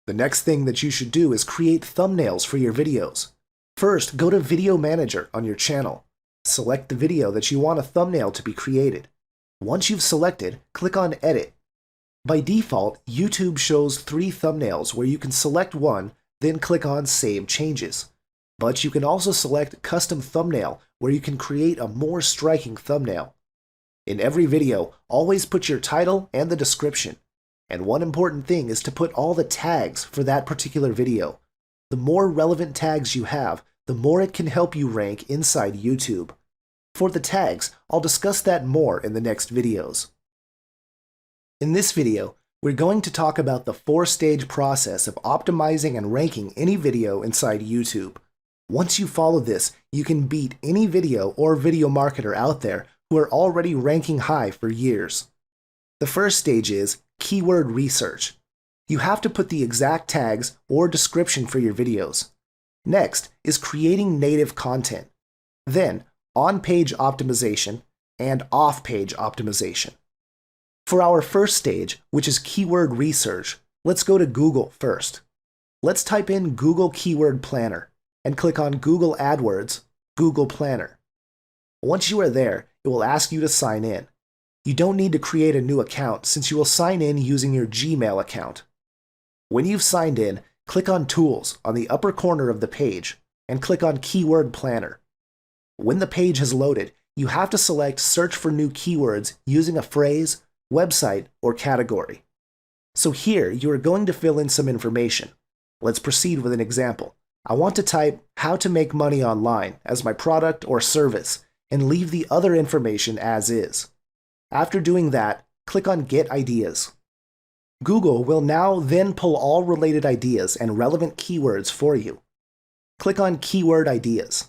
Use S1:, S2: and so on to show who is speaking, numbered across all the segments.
S1: The next thing that you should do is create thumbnails for your videos. First, go to Video Manager on your channel. Select the video that you want a thumbnail to be created. Once you've selected, click on Edit. By default, YouTube shows 3 thumbnails where you can select one, then click on Save Changes. But you can also select Custom Thumbnail where you can create a more striking thumbnail. In every video, always put your title and the description. And one important thing is to put all the tags for that particular video. The more relevant tags you have, the more it can help you rank inside YouTube. For the tags, I'll discuss that more in the next videos. In this video, we're going to talk about the 4-stage process of optimizing and ranking any video inside YouTube. Once you follow this, you can beat any video or video marketer out there who are already ranking high for years. The first stage is keyword research. You have to put the exact tags or description for your videos. Next is creating native content. Then, on-page optimization and off-page optimization. For our first stage, which is keyword research, let's go to Google first. Let's type in Google Keyword Planner and click on Google AdWords, Google Planner. Once you are there, it will ask you to sign in. You don't need to create a new account since you will sign in using your Gmail account. When you've signed in, click on Tools on the upper corner of the page and click on Keyword Planner. When the page has loaded, you have to select Search for new keywords using a phrase, website, or category. So here, you are going to fill in some information. Let's proceed with an example. I want to type how to make money online as my product or service and leave the other information as is. After doing that, click on Get Ideas. Google will now then pull all related ideas and relevant keywords for you. Click on Keyword Ideas.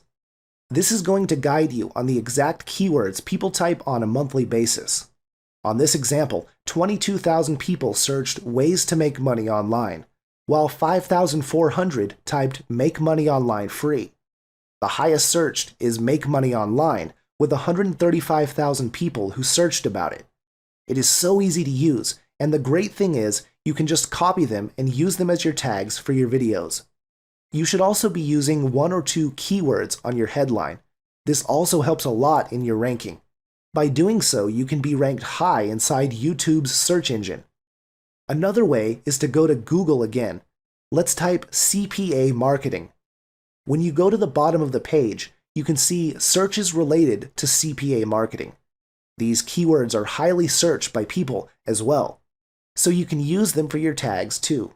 S1: This is going to guide you on the exact keywords people type on a monthly basis. On this example, 22,000 people searched ways to make money online, while 5,400 typed make money online free. The highest searched is make money online, with 135,000 people who searched about it. It is so easy to use, and the great thing is you can just copy them and use them as your tags for your videos. You should also be using 1 or 2 keywords on your headline. This also helps a lot in your ranking. By doing so, you can be ranked high inside YouTube's search engine. Another way is to go to Google again. Let's type CPA marketing. When you go to the bottom of the page, you can see searches related to CPA marketing. These keywords are highly searched by people as well, so you can use them for your tags too.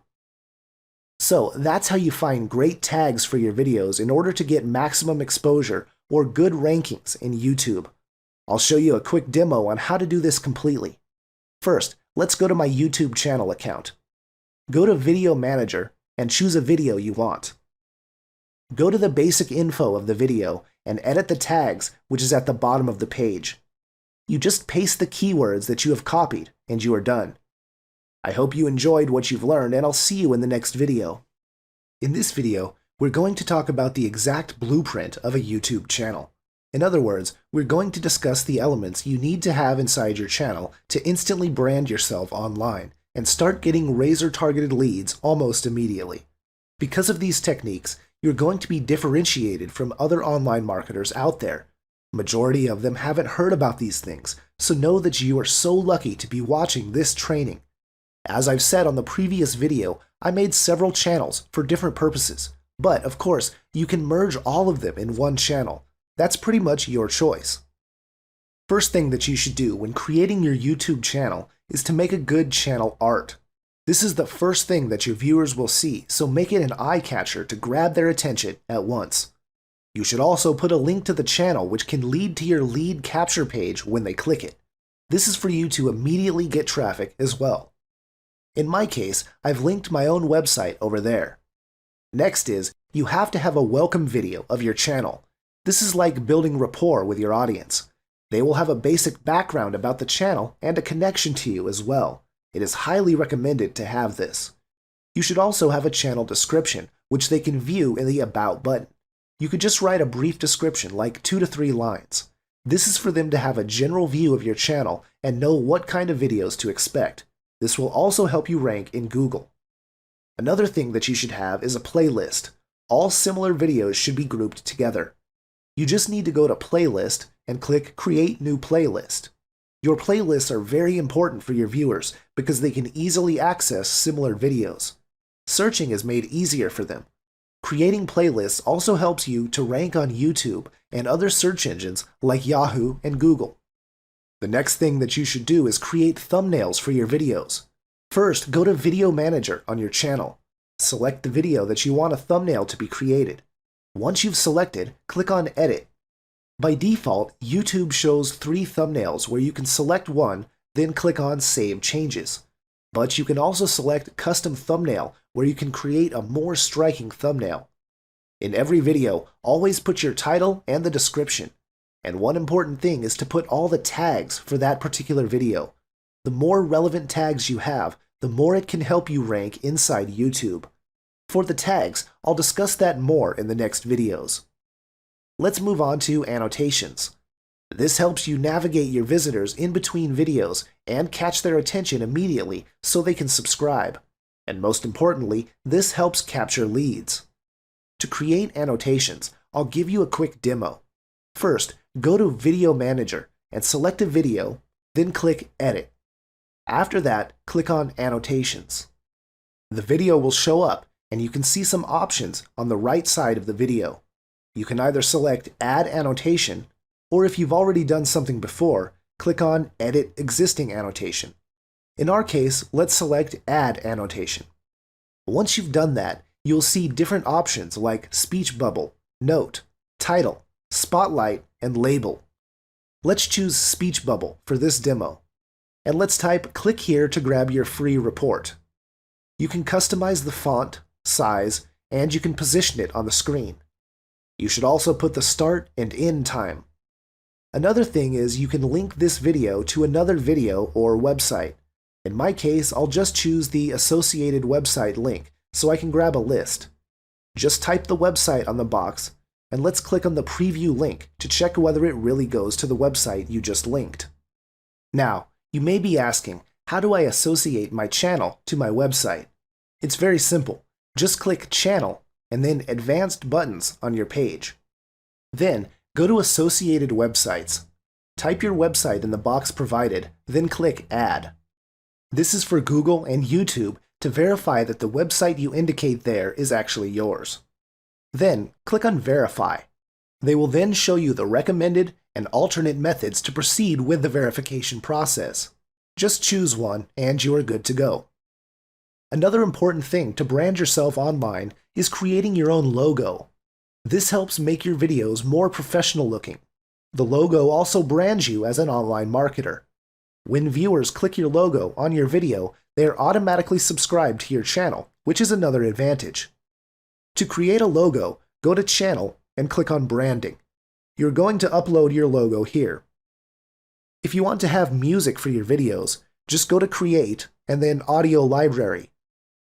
S1: So that's how you find great tags for your videos in order to get maximum exposure or good rankings in YouTube. I'll show you a quick demo on how to do this completely. First, let's go to my YouTube channel account. Go to Video Manager and choose a video you want. Go to the basic info of the video and edit the tags, which is at the bottom of the page. You just paste the keywords that you have copied and you are done. I hope you enjoyed what you've learned, and I'll see you in the next video. In this video, we're going to talk about the exact blueprint of a YouTube channel. In other words, we're going to discuss the elements you need to have inside your channel to instantly brand yourself online and start getting razor-targeted leads almost immediately. Because of these techniques, you're going to be differentiated from other online marketers out there. Majority of them haven't heard about these things, so know that you are so lucky to be watching this training. As I've said on the previous video, I made several channels for different purposes, but of course, you can merge all of them in one channel. That's pretty much your choice. First thing that you should do when creating your YouTube channel is to make a good channel art. This is the first thing that your viewers will see, so make it an eye-catcher to grab their attention at once. You should also put a link to the channel which can lead to your lead capture page when they click it. This is for you to immediately get traffic as well. In my case, I've linked my own website over there. Next is, you have to have a welcome video of your channel. This is like building rapport with your audience. They will have a basic background about the channel and a connection to you as well. It is highly recommended to have this. You should also have a channel description, which they can view in the About button. You could just write a brief description like 2 to 3 lines. This is for them to have a general view of your channel and know what kind of videos to expect. This will also help you rank in Google. Another thing that you should have is a playlist. All similar videos should be grouped together. You just need to go to Playlist and click Create New Playlist. Your playlists are very important for your viewers because they can easily access similar videos. Searching is made easier for them. Creating playlists also helps you to rank on YouTube and other search engines like Yahoo and Google. The next thing that you should do is create thumbnails for your videos. First, go to Video Manager on your channel. Select the video that you want a thumbnail to be created. Once you've selected, click on Edit. By default, YouTube shows 3 thumbnails where you can select one, then click on Save Changes. But you can also select Custom Thumbnail where you can create a more striking thumbnail. In every video, always put your title and the description. And one important thing is to put all the tags for that particular video. The more relevant tags you have, the more it can help you rank inside YouTube. For the tags, I'll discuss that more in the next videos. Let's move on to annotations. This helps you navigate your visitors in between videos and catch their attention immediately so they can subscribe. And most importantly, this helps capture leads. To create annotations, I'll give you a quick demo. First, go to Video Manager and select a video, then click Edit. After that, click on Annotations. The video will show up and you can see some options on the right side of the video. You can either select Add Annotation, or if you've already done something before, click on Edit Existing Annotation. In our case, let's select Add Annotation. Once you've done that, you'll see different options like Speech Bubble, Note, Title, Spotlight, and Label. Let's choose Speech Bubble for this demo. And let's type "click here to grab your free report." You can customize the font, size, and you can position it on the screen. You should also put the start and end time. Another thing is you can link this video to another video or website. In my case, I'll just choose the associated website link so I can grab a list. Just type the website on the box, and let's click on the preview link to check whether it really goes to the website you just linked. Now, you may be asking, how do I associate my channel to my website? It's very simple. Just click Channel and then Advanced Buttons on your page. Then, go to Associated Websites. Type your website in the box provided, then click Add. This is for Google and YouTube to verify that the website you indicate there is actually yours. Then, click on Verify. They will then show you the recommended and alternate methods to proceed with the verification process. Just choose one and you are good to go. Another important thing to brand yourself online is creating your own logo. This helps make your videos more professional looking. The logo also brands you as an online marketer. When viewers click your logo on your video, they are automatically subscribed to your channel, which is another advantage. To create a logo, go to Channel and click on Branding. You're going to upload your logo here. If you want to have music for your videos, just go to Create and then Audio Library.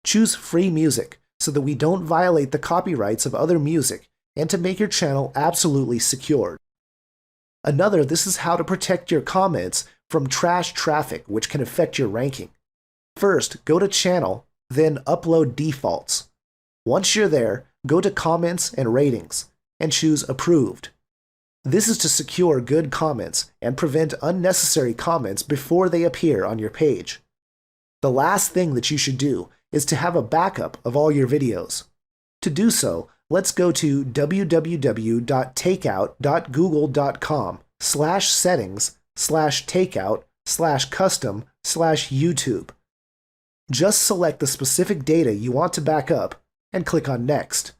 S1: Choose Free Music so that we don't violate the copyrights of other music and to make your channel absolutely secured. This is how to protect your comments from trash traffic which can affect your ranking. First, go to Channel, then Upload Defaults. Once you're there, go to Comments and Ratings and choose Approved. This is to secure good comments and prevent unnecessary comments before they appear on your page. The last thing that you should do is to have a backup of all your videos. To do so, let's go to www.takeout.google.com/settings/takeout/custom/YouTube. Just select the specific data you want to back up and click on Next.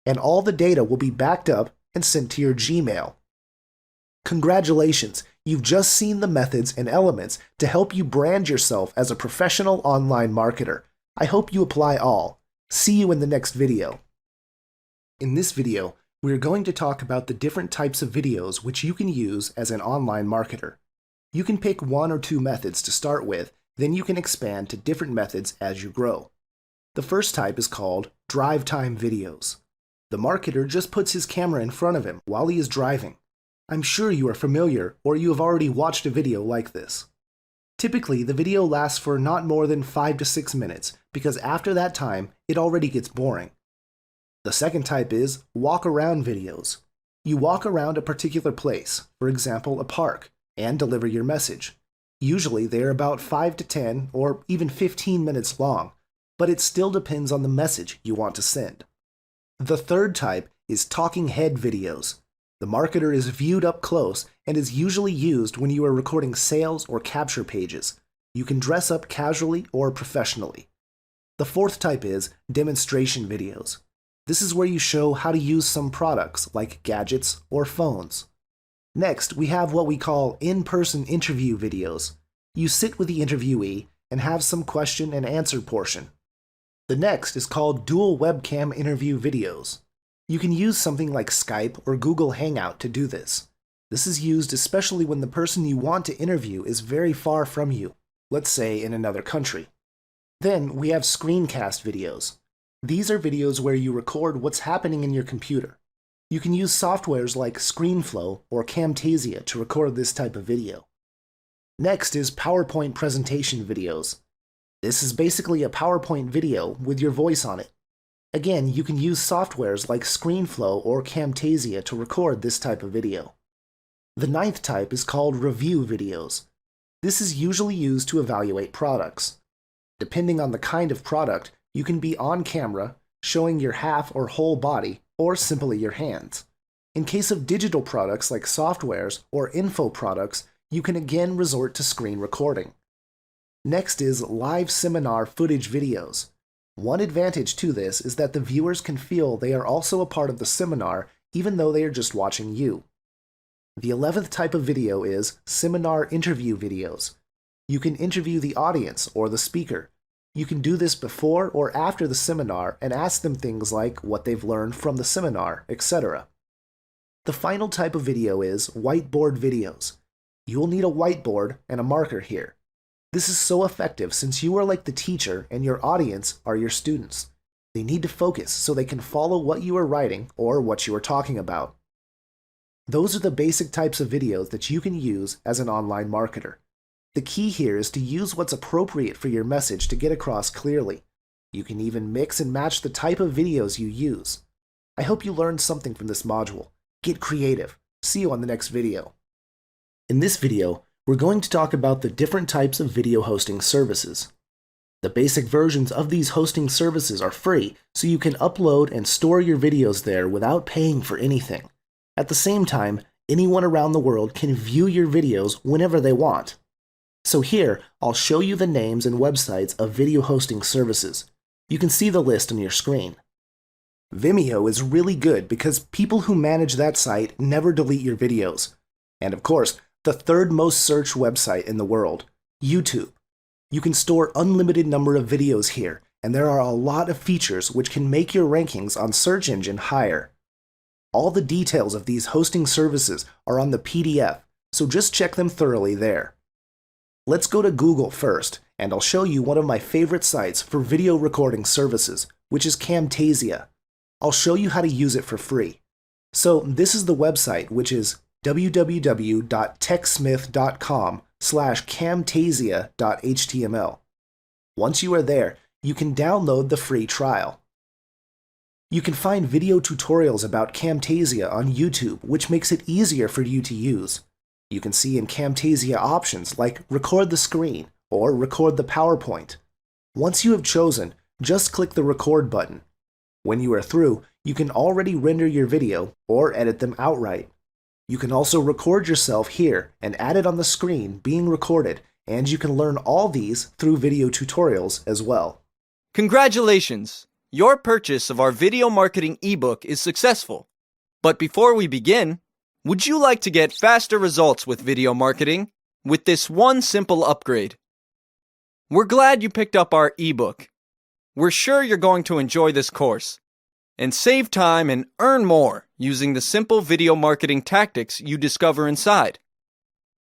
S1: And all the data will be backed up and sent to your Gmail. Congratulations, you've just seen the methods and elements to help you brand yourself as a professional online marketer. I hope you apply all. See you in the next video. In this video, we are going to talk about the different types of videos which you can use as an online marketer. You can pick one or two methods to start with, then you can expand to different methods as you grow. The first type is called drive time videos. The marketer just puts his camera in front of him while he is driving. I'm sure you are familiar or you have already watched a video like this. Typically, the video lasts for not more than 5 to 6 minutes because after that time, it already gets boring. The second type is walk around videos. You walk around a particular place, for example, a park, and deliver your message. Usually, they are about 5 to 10 or even 15 minutes long, but it still depends on the message you want to send. The third type is talking head videos. The marketer is viewed up close and is usually used when you are recording sales or capture pages. You can dress up casually or professionally. The fourth type is demonstration videos. This is where you show how to use some products like gadgets or phones. Next, we have what we call in-person interview videos. You sit with the interviewee and have some question and answer portion. The next is called dual webcam interview videos. You can use something like Skype or Google Hangout to do this. This is used especially when the person you want to interview is very far from you, let's say in another country. Then we have screencast videos. These are videos where you record what's happening in your computer. You can use softwares like ScreenFlow or Camtasia to record this type of video. Next is PowerPoint presentation videos. This is basically a PowerPoint video with your voice on it. Again, you can use softwares like ScreenFlow or Camtasia to record this type of video. The ninth type is called review videos. This is usually used to evaluate products. Depending on the kind of product, you can be on camera, showing your half or whole body, or simply your hands. In case of digital products like softwares or info products, you can again resort to screen recording. Next is live seminar footage videos. One advantage to this is that the viewers can feel they are also a part of the seminar even though they are just watching you. The 11th type of video is seminar interview videos. You can interview the audience or the speaker. You can do this before or after the seminar and ask them things like what they've learned from the seminar, etc. The final type of video is whiteboard videos. You will need a whiteboard and a marker here. This is so effective since you are like the teacher and your audience are your students. They need to focus so they can follow what you are writing or what you are talking about. Those are the basic types of videos that you can use as an online marketer. The key here is to use what's appropriate for your message to get across clearly. You can even mix and match the type of videos you use. I hope you learned something from this module. Get creative. See you on the next video. In this video, we're going to talk about the different types of video hosting services. The basic versions of these hosting services are free, so you can upload and store your videos there without paying for anything. At the same time, anyone around the world can view your videos whenever they want. So here, I'll show you the names and websites of video hosting services. You can see the list on your screen. Vimeo is really good because people who manage that site never delete your videos. And of course, the third most searched website in the world, YouTube. You can store unlimited number of videos here, and there are a lot of features which can make your rankings on search engine higher. All the details of these hosting services are on the PDF, so just check them thoroughly there. Let's go to Google first, and I'll show you one of my favorite sites for video recording services, which is Camtasia. I'll show you how to use it for free. So this is the website, which is www.techsmith.com/camtasia.html. Once you are there, you can download the free trial. You can find video tutorials about Camtasia on YouTube, which makes it easier for you to use. You can see in Camtasia options like record the screen or record the PowerPoint. Once you have chosen, just click the record button. When you are through, you can already render your video or edit them outright. You can also record yourself here and add it on the screen being recorded, and you can learn all these through video tutorials as well.
S2: Congratulations! Your purchase of our video marketing ebook is successful. But before we begin, would you like to get faster results with video marketing with this one simple upgrade? We're glad you picked up our ebook. We're sure you're going to enjoy this course and save time and earn more using the simple video marketing tactics you discover inside.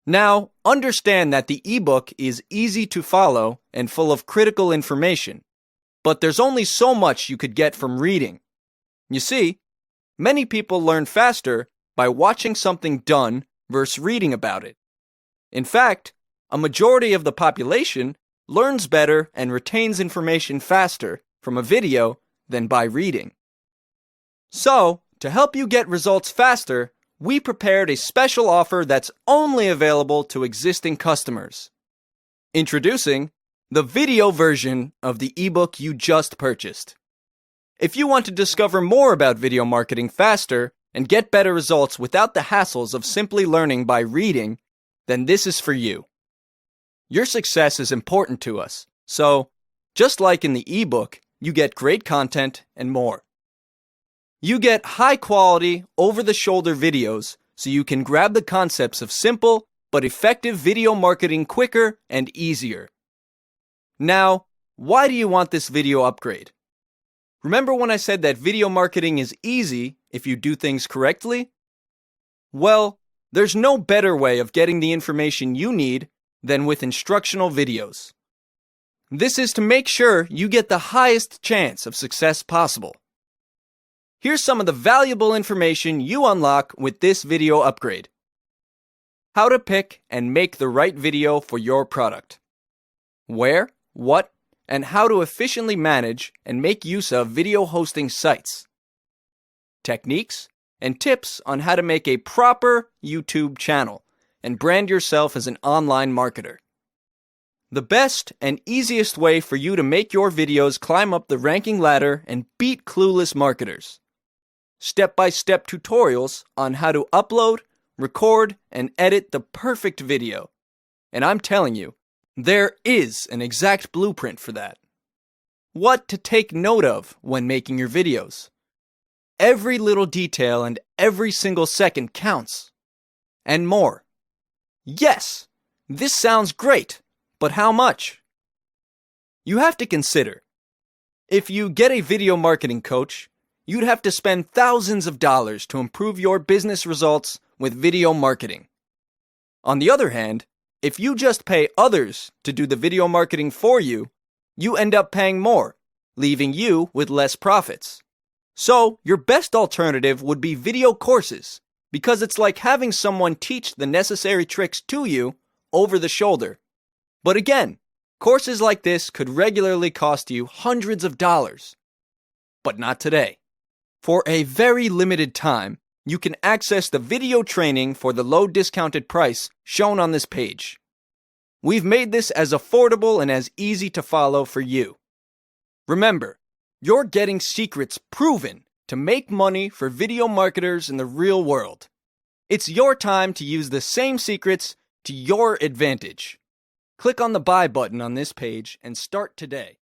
S2: Now, understand that the ebook is easy to follow and full of critical information, but there's only so much you could get from reading. You see, many people learn faster by watching something done versus reading about it. In fact, a majority of the population learns better and retains information faster from a video than by reading. So, to help you get results faster, we prepared a special offer that's only available to existing customers. Introducing the video version of the ebook you just purchased. If you want to discover more about video marketing faster and get better results without the hassles of simply learning by reading, then this is for you. Your success is important to us, so just like in the ebook, you get great content and more. You get high-quality, over-the-shoulder videos so you can grab the concepts of simple but effective video marketing quicker and easier. Now, why do you want this video upgrade? Remember when I said that video marketing is easy if you do things correctly? Well, there's no better way of getting the information you need than with instructional videos. This is to make sure you get the highest chance of success possible. Here's some of the valuable information you unlock with this video upgrade. How to pick and make the right video for your product. Where, what, and how to efficiently manage and make use of video hosting sites. Techniques and tips on how to make a proper YouTube channel and brand yourself as an online marketer. The best and easiest way for you to make your videos climb up the ranking ladder and beat clueless marketers. Step-by-step tutorials on how to upload, record, and edit the perfect video. And I'm telling you, there is an exact blueprint for that. What to take note of when making your videos. Every little detail and every single second counts. And more. Yes, this sounds great, but how much? You have to consider, if you get a video marketing coach, you'd have to spend thousands of dollars to improve your business results with video marketing. On the other hand, if you just pay others to do the video marketing for you, you end up paying more, leaving you with less profits. So, your best alternative would be video courses, because it's like having someone teach the necessary tricks to you over the shoulder. But again, courses like this could regularly cost you hundreds of dollars. But not today. For a very limited time, you can access the video training for the low discounted price shown on this page. We've made this as affordable and as easy to follow for you. Remember, you're getting secrets proven to make money for video marketers in the real world. It's your time to use the same secrets to your advantage. Click on the buy button on this page and start today.